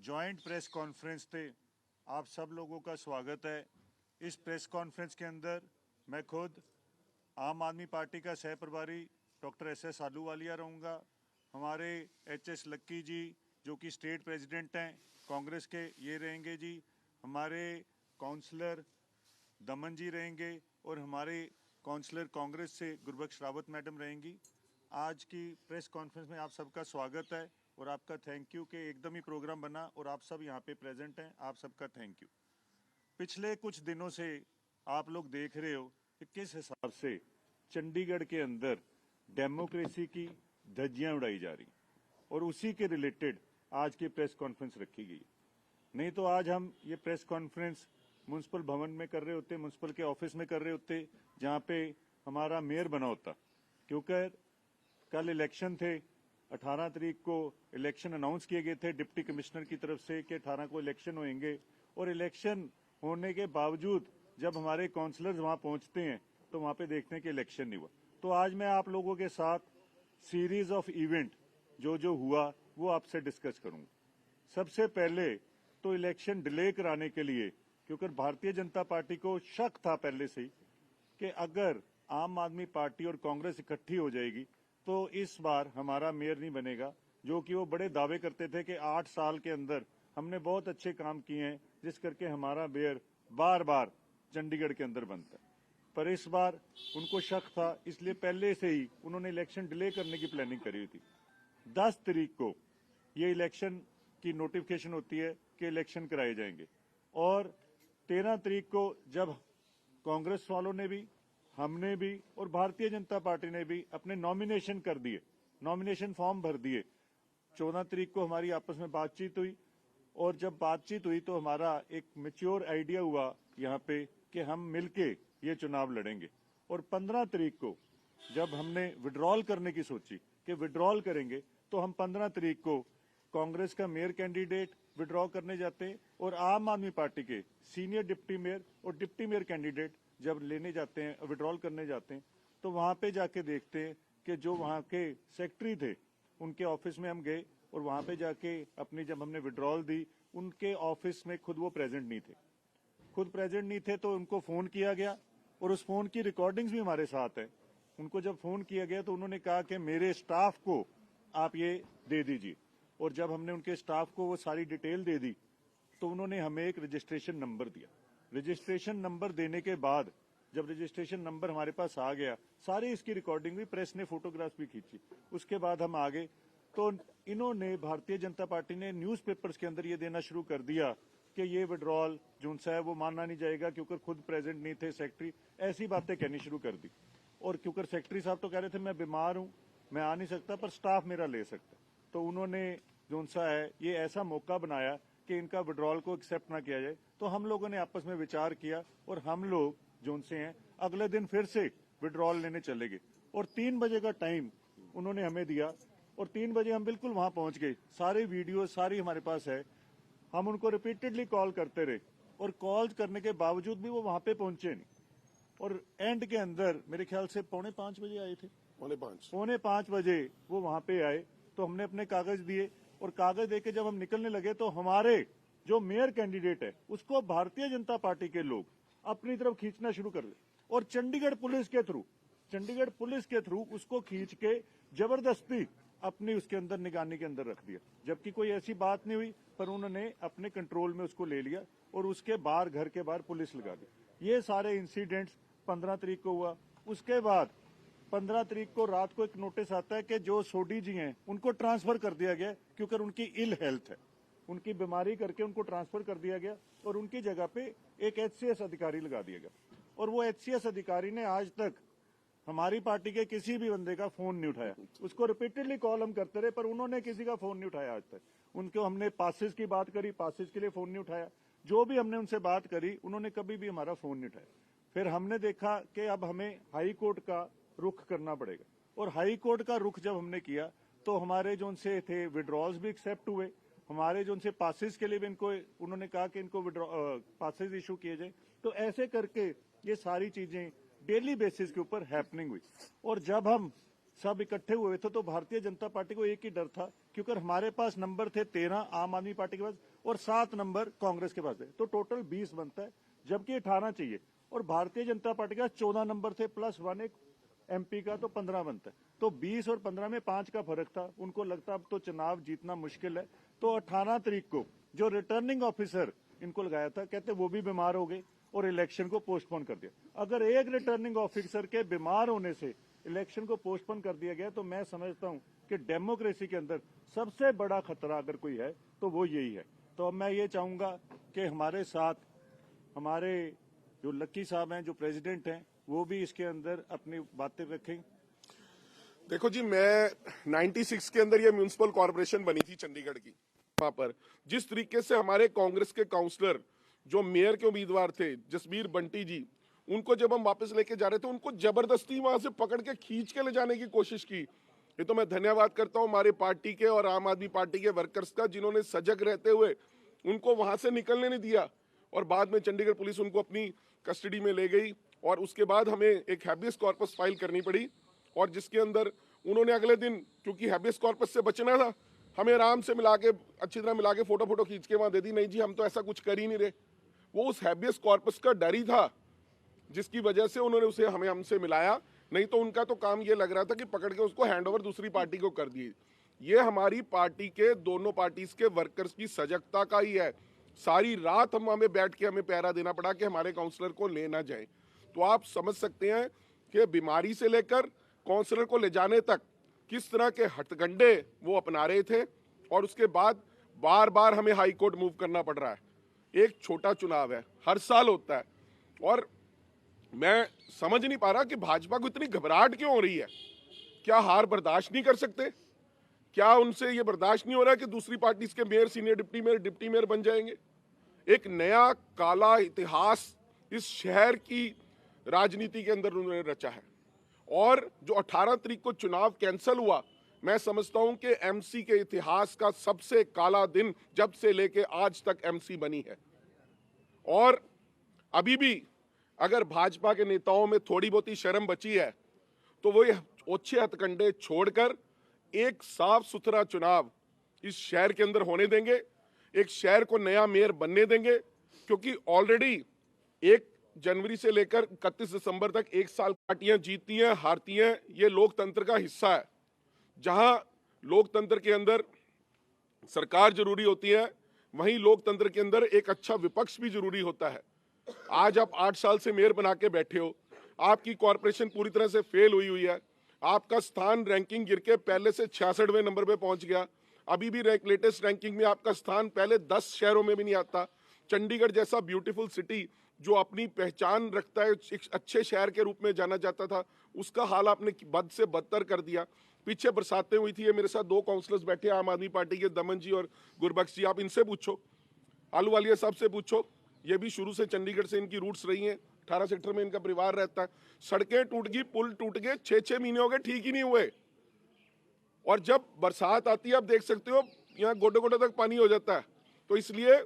Joint press conference थे। आप सब लोगों का स्वागत है। इस प्रेस कॉन्फ्रेंस के अंदर मैं खुद आम आदमी पार्टी का सह प्रभारी डॉक्टर एस आलूवालिया रहूँगा। हमारे HS लक्की जी जो कि स्टेट प्रेसिडेंट हैं कांग्रेस के, ये रहेंगे जी। हमारे काउंसलर दमन जी रहेंगे और हमारे काउंसलर कांग्रेस से गुरबख्श रावत मैडम रहेंगी। आज की प्रेस कॉन्फ्रेंस में आप सबका स्वागत है और आपका थैंक यू कि एकदम ही प्रोग्राम बना और आप सब यहाँ पे प्रेजेंट हैं। आप सबका थैंक यू। पिछले कुछ दिनों से आप लोग देख रहे हो कि किस हिसाब से चंडीगढ़ के अंदर डेमोक्रेसी की धज्जियां उड़ाई जा रही और उसी के रिलेटेड आज की प्रेस कॉन्फ्रेंस रखी गई। नहीं तो आज हम ये प्रेस कॉन्फ्रेंस म्युनिसिपल भवन में कर रहे होते, म्युनिसिपल के ऑफिस में कर रहे होते, जहां पे हमारा मेयर बना होता। क्योंकि कल इलेक्शन थे, 18 तारीख को इलेक्शन अनाउंस किए गए थे डिप्टी कमिश्नर की तरफ से कि 18 को इलेक्शन होंगे। और इलेक्शन होने के बावजूद जब हमारे काउंसलर्स वहां पहुंचते हैं तो वहां पे देखते हैं कि इलेक्शन नहीं हुआ। तो आज मैं आप लोगों के साथ सीरीज ऑफ इवेंट जो हुआ वो आपसे डिस्कस करूंगा। सबसे पहले तो इलेक्शन डिले कराने के लिए, क्योंकि भारतीय जनता पार्टी को शक था पहले से ही कि अगर आम आदमी पार्टी और कांग्रेस इकट्ठी हो जाएगी तो इस बार हमारा मेयर नहीं बनेगा। जो कि वो बड़े दावे करते थे कि 8 साल के अंदर हमने बहुत अच्छे काम किए हैं जिस करके हमारा मेयर बार बार चंडीगढ़ के अंदर बनता है। पर इस बार उनको शक था, इसलिए पहले से ही उन्होंने इलेक्शन डिले करने की प्लानिंग करी हुई थी। 10 तारीख को ये इलेक्शन की नोटिफिकेशन होती है कि इलेक्शन कराए जाएंगे और 13 तारीख को जब कांग्रेस वालों ने भी, हमने भी और भारतीय जनता पार्टी ने भी अपने नॉमिनेशन कर दिए, नॉमिनेशन फॉर्म भर दिए। 14 तारीख को हमारी आपस में बातचीत हुई और जब बातचीत हुई तो हमारा एक मैच्योर आइडिया हुआ यहाँ पे कि हम मिलके ये चुनाव लड़ेंगे। और 15 तारीख को जब हमने विड्रॉल करने की सोची कि विड्रॉल करेंगे तो हम 15 तारीख को कांग्रेस का मेयर कैंडिडेट विड्रॉ करने जाते हैं और आम आदमी पार्टी के सीनियर डिप्टी मेयर और डिप्टी मेयर कैंडिडेट जब लेने जाते हैं, विड्रॉल करने जाते हैं, तो वहां पे जाके देखते हैं कि जो वहां के सेक्रेटरी थे उनके ऑफिस में हम गए और वहां पे जाके अपनी जब हमने विड्रॉल दी, उनके ऑफिस में खुद वो प्रेजेंट नहीं थे। खुद प्रेजेंट नहीं थे तो उनको फोन किया गया और उस फोन की रिकॉर्डिंग्स भी हमारे साथ है। उनको जब फोन किया गया तो उन्होंने कहा कि मेरे स्टाफ को आप ये दे दीजिए। और जब हमने उनके स्टाफ को वो सारी डिटेल दे दी तो उन्होंने हमें एक रजिस्ट्रेशन नंबर दिया। रजिस्ट्रेशन नंबर देने के बाद जब रजिस्ट्रेशन नंबर हमारे पास आ गया, सारी इसकी रिकॉर्डिंग भी, प्रेस ने फोटोग्राफ भी खींची। उसके बाद हम आ गए तो इन्होंने, भारतीय जनता पार्टी ने न्यूज़पेपर्स के अंदर ये देना शुरू कर दिया कि ये विड्रॉल जो है वो मानना नहीं जाएगा क्योंकि खुद प्रेजेंट नहीं थे सेक्रेटरी। ऐसी बातें कहनी शुरू कर दी। और क्योंकि सेक्रेटरी साहब तो कह रहे थे मैं बीमार हूं, मैं आ नहीं सकता, पर स्टाफ मेरा ले सकता। तो उन्होंने जो है ये ऐसा मौका बनाया कि इनका विड्रॉल को एक्सेप्ट ना किया जाए। तो हम लोगों ने आपस में विचार किया और हम लोग जो से हैं अगले दिन फिर से विड्रॉल लेने चले गए। और 3 बजे का टाइम उन्होंने हमें दिया और 3 बजे हम बिल्कुल वहां पहुंच गए। सारे वीडियो सारी हमारे पास है। हम उनको रिपीटेडली कॉल करते रहे और कॉल करने के बावजूद भी वो वहां पे पहुंचे नहीं। और एंड के अंदर मेरे ख्याल से 4:45 बजे आए थे, 4:45 बजे वो वहां पे आए। तो हमने अपने कागज दिए और कागज देके जब हम निकलने लगे तो हमारे जो मेयर कैंडिडेट है उसको भारतीय जनता पार्टी के लोग अपनी तरफ खींचना शुरू कर दिए और चंडीगढ़ पुलिस के थ्रू उसको खींच के जबरदस्ती अपनी उसके अंदर निगरानी के अंदर रख दिया। जबकि कोई ऐसी बात नहीं हुई, पर उन्होंने अपने कंट्रोल में उसको ले लिया और उसके बाहर, घर के बाहर पुलिस लगा दी। ये सारे इंसिडेंट्स 15 तारीख को हुआ। उसके बाद 15 तारीख को रात को एक नोटिस आता है कि जो सोडी जी हैं उनको ट्रांसफर कर दिया गया क्योंकि उनकी इल हेल्थ है, उनकी बीमारी करके उनको ट्रांसफर कर दिया गया और उनकी जगह पे एक HCS अधिकारी लगा दिया गया। और वो HCS अधिकारी ने आज तक हमारी पार्टी के किसी भी बंदे का फोन नहीं उठाया। उसको रिपीटेडली कॉल हम करते रहे पर उन्होंने किसी का फोन नहीं उठाया आज तक। उनको हमने पासेस की बात करी, पासेस के लिए फोन नहीं उठाया। जो भी हमने उनसे बात करी उन्होंने कभी भी हमारा फोन नहीं उठाया। फिर हमने देखा कि अब हमें हाई कोर्ट का रुख करना पड़ेगा और हाई कोर्ट का रुख जब हमने किया तो हमारे जो उनसे थे विड्रॉल्स भी एक्सेप्ट हुए। हमारे जो उनसे पासेस के लिए भी इनको उन्होंने कहा कि इनको पासेस इशू किए जाए। तो ऐसे करके ये सारी चीजें डेली बेसिस के ऊपर हैपनिंग हुई। और जब हम सब इकट्ठे हुए थे तो भारतीय जनता पार्टी को एक ही डर था, क्योंकि हमारे पास नंबर थे 13 आम आदमी पार्टी के पास और 7 नंबर कांग्रेस के पास है, तो टोटल 20 बनता है, जबकि 18 चाहिए। और भारतीय जनता पार्टी के पास 14 नंबर थे प्लस 1 एक एमपी का, तो 15 बनता है। तो 20 और 15 में 5 का फर्क था। उनको लगता अब तो चुनाव जीतना मुश्किल है, तो 18 तारीख को जो रिटर्निंग ऑफिसर इनको लगाया था, कहते वो भी बीमार हो गए और इलेक्शन को पोस्टपोन कर दिया। अगर एक रिटर्निंग ऑफिसर के बीमार होने से इलेक्शन को पोस्टपोन कर दिया गया, तो मैं समझता हूं कि डेमोक्रेसी के अंदर सबसे बड़ा खतरा अगर कोई है तो वो यही है। तो अब मैं ये चाहूंगा कि हमारे साथ हमारे जो लक्की साहब हैं, जो प्रेसिडेंट हैं, वो भी इसके अंदर अपनी बातें रखें। देखो जी, मैं 96 के अंदर ये म्यूनिसिपल कॉर्पोरेशन बनी थी चंडीगढ़ की, वहां पर जिस तरीके से हमारे कांग्रेस के काउंसलर जो मेयर के उम्मीदवार थे, जसबीर बंटी जी, उनको जब हम वापस लेके जा रहे थे, उनको जबरदस्ती वहां से पकड़ के खींच के ले जाने की कोशिश की। ये तो मैं धन्यवाद करता हूं हमारे पार्टी के और आम आदमी पार्टी के वर्कर्स का, जिन्होंने सजग रहते हुए उनको वहां से निकलने नहीं दिया। और बाद में चंडीगढ़ पुलिस उनको अपनी कस्टडी में ले गई और उसके बाद हमें एक हैबियस कॉर्पस फाइल करनी पड़ी, और जिसके अंदर उन्होंने अगले दिन, क्योंकि हैबियस कॉर्पस से बचना था, हमें आराम से मिला के, अच्छी तरह मिला के फोटो खींच के वहां दे दी। नहीं जी, हम तो ऐसा कुछ कर ही नहीं रहे। वो उस हैबियस कॉर्पस का डर ही था जिसकी वजह से उन्होंने उसे हमसे मिलाया, नहीं तो उनका तो काम ये लग रहा था कि पकड़ के उसको हैंडओवर दूसरी पार्टी को कर दिए। ये हमारी पार्टी के, दोनों पार्टीज के वर्कर्स की सजगता का ही है। सारी रात हमें बैठ के हमें पहरा देना पड़ा कि हमारे काउंसलर को ले ना जाए। तो आप समझ सकते हैं कि बीमारी से लेकर काउंसलर को ले जाने तक किस तरह के हथकंडे वो अपना रहे थे, और उसके बाद बार बार हमें हाई कोर्ट मूव करना पड़ रहा है। एक छोटा चुनाव है, हर साल होता है, और मैं समझ नहीं पा रहा कि भाजपा को इतनी घबराहट क्यों हो रही है। क्या हार बर्दाश्त नहीं कर सकते? क्या उनसे ये बर्दाश्त नहीं हो रहा कि दूसरी पार्टी के मेयर, सीनियर डिप्टी मेयर बन जाएंगे? एक नया काला इतिहास इस शहर की राजनीति के अंदर उन्होंने रचा है। और जो 18 तारीख को चुनाव कैंसिल हुआ, मैं समझता हूं कि एमसी के इतिहास का सबसे काला दिन जब से लेके आज तक एमसी बनी है। और अभी भी अगर भाजपा के नेताओं में थोड़ी बहुत ही शर्म बची है, तो वो ये ओछे हथकंडे छोड़कर एक साफ सुथरा चुनाव इस शहर के अंदर होने देंगे, एक शहर को नया मेयर बनने देंगे। क्योंकि ऑलरेडी 1 जनवरी से लेकर 31 दिसंबर तक 1 साल पार्टियां जीतती हैं, हारती हैं, ये लोकतंत्र का हिस्सा है। जहां लोकतंत्र के अंदर सरकार जरूरी होती है, वहीं लोकतंत्र के अंदर एक अच्छा विपक्ष भी जरूरी होता है। आज आप 8 साल से मेयर बना के बैठे हो, आपकी कॉर्पोरेशन पूरी तरह से फेल हुई है, आपका स्थान रैंकिंग गिर के पहले से 66वें नंबर पे पहुंच गया। अभी भी लेटेस्ट रैंकिंग में आपका स्थान पहले 10 शहरों में भी नहीं आता। चंडीगढ़ जैसा ब्यूटीफुल सिटी जो अपनी पहचान रखता है, एक अच्छे शहर के रूप में जाना जाता था, उसका हाल आपने बद से बदतर कर दिया। पीछे बरसातें हुई थी, ये मेरे साथ 2 काउंसलर्स बैठे आम आदमी पार्टी के, दमन जी और गुरबख्श जी, आप इनसे पूछो, आलूवालिया साहब से पूछो, ये भी शुरू से चंडीगढ़ से इनकी रूट्स रही हैं, 18 सेक्टर में इनका परिवार रहता है। सड़कें टूट गई, पुल टूट गए, 6-6 महीने हो गए, ठीक ही नहीं हुए। और जब बरसात आती है, आप देख सकते हो यहाँ गोडे गोडे तक पानी हो जाता है। तो इसलिए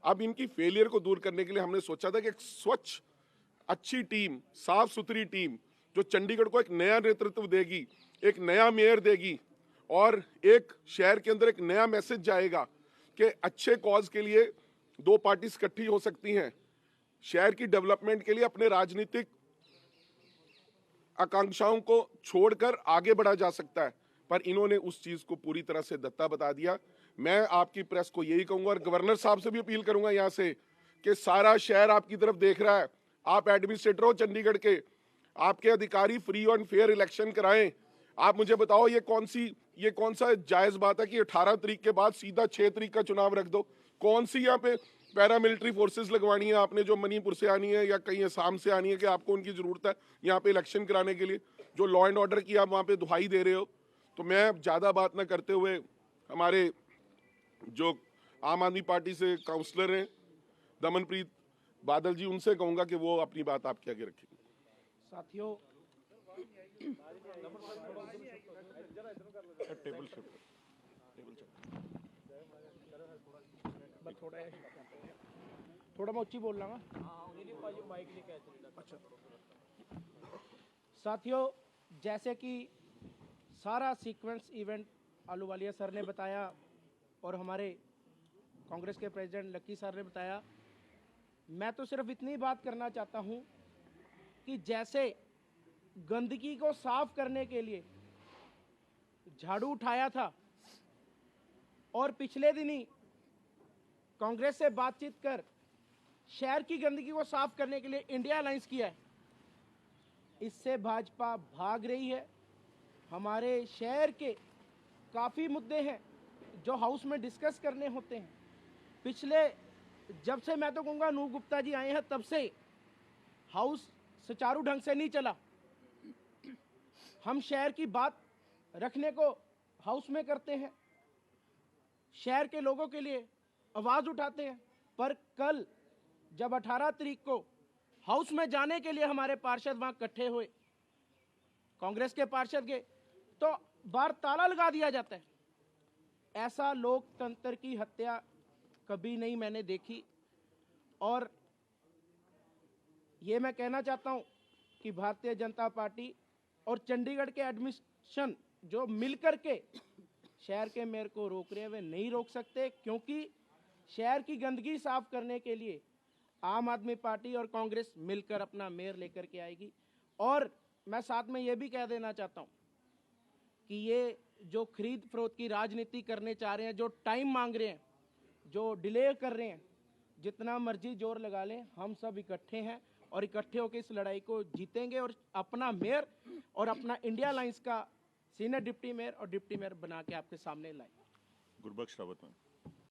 अब इनकी फेलियर को दूर करने के लिए हमने सोचा था कि एक स्वच्छ अच्छी टीम, साफ सुथरी टीम जो चंडीगढ़ को एक नया नेतृत्व देगी, एक नया मेयर देगी, और एक शहर के अंदर एक नया मैसेज जाएगा कि अच्छे कॉज के लिए 2 पार्टीज इकट्ठी हो सकती हैं, शहर की डेवलपमेंट के लिए अपने राजनीतिक आकांक्षाओं को छोड़कर आगे बढ़ा जा सकता है। पर इन्होंने उस चीज को पूरी तरह से दत्ता बता दिया। मैं आपकी प्रेस को यही कहूंगा, और गवर्नर साहब से भी अपील करूंगा यहां से, कि सारा शहर आपकी तरफ देख रहा है। आप एडमिनिस्ट्रेटर हो चंडीगढ़ के, आपके अधिकारी फ्री और फेयर इलेक्शन कराएं। आप मुझे बताओ, ये कौन सा जायज बात है कि 18 तारीख के बाद सीधा 6 तारीख का चुनाव रख दो? कौन सी यहाँ पे पैरामिलिट्री फोर्सेस लगवानी है आपने, जो मणिपुर से आनी है या कहीं असम से आनी है, कि आपको उनकी जरूरत है यहाँ पे इलेक्शन कराने के लिए? जो लॉ एंड ऑर्डर की आप वहाँ पे दुहाई दे रहे हो। तो मैं ज्यादा बात ना करते हुए हमारे जो आम आदमी पार्टी से काउंसलर हैं दमनप्रीत बादल जी, उनसे कहूंगा कि वो अपनी बात आपके आगे रखेंगे। साथियों, थोड़ा मैं उच्ची बोल रहा हूँ। अच्छा। साथियों, जैसे कि सारा सीक्वेंस इवेंट आलूवालिया सर ने बताया और हमारे कांग्रेस के प्रेसिडेंट लक्की सर ने बताया। मैं तो सिर्फ इतनी बात करना चाहता हूं कि जैसे गंदगी को साफ करने के लिए झाड़ू उठाया था और पिछले दिन ही कांग्रेस से बातचीत कर शहर की गंदगी को साफ करने के लिए इंडिया अलायंस किया है, इससे भाजपा भाग रही है। हमारे शहर के काफ़ी मुद्दे हैं जो हाउस में डिस्कस करने होते हैं। पिछले जब से मैं तो कहूँगा अनूप गुप्ता जी आए हैं तब से हाउस सुचारू ढंग से नहीं चला। हम शहर की बात रखने को हाउस में करते हैं, शहर के लोगों के लिए आवाज़ उठाते हैं, पर कल जब 18 तारीख को हाउस में जाने के लिए हमारे पार्षद वहां इकट्ठे हुए, कांग्रेस के पार्षद के, तो बाहर ताला लगा दिया जाता है। ऐसा लोकतंत्र की हत्या कभी नहीं मैंने देखी। और ये मैं कहना चाहता हूं कि भारतीय जनता पार्टी और चंडीगढ़ के एडमिनिस्ट्रेशन जो मिलकर के शहर के मेयर को रोक रहे हैं वे नहीं रोक सकते, क्योंकि शहर की गंदगी साफ करने के लिए आम आदमी पार्टी और कांग्रेस मिलकर अपना मेयर लेकर के आएगी। और मैं साथ में ये भी कह देना चाहता हूं कि ये जो खरीद फरोख्त की राजनीति करने चाह रहे हैं, जो टाइम मांग रहे हैं, जो डिले कर रहे हैं, जितना मर्जी जोर लगा लें, हम सब इकट्ठे हैं और इकट्ठे होकर इस लड़ाई को जीतेंगे और अपना मेयर और अपना इंडिया अलायंस का सीनियर डिप्टी मेयर और डिप्टी मेयर बना के आपके सामने लाएंगे। गुरबख्श रावत में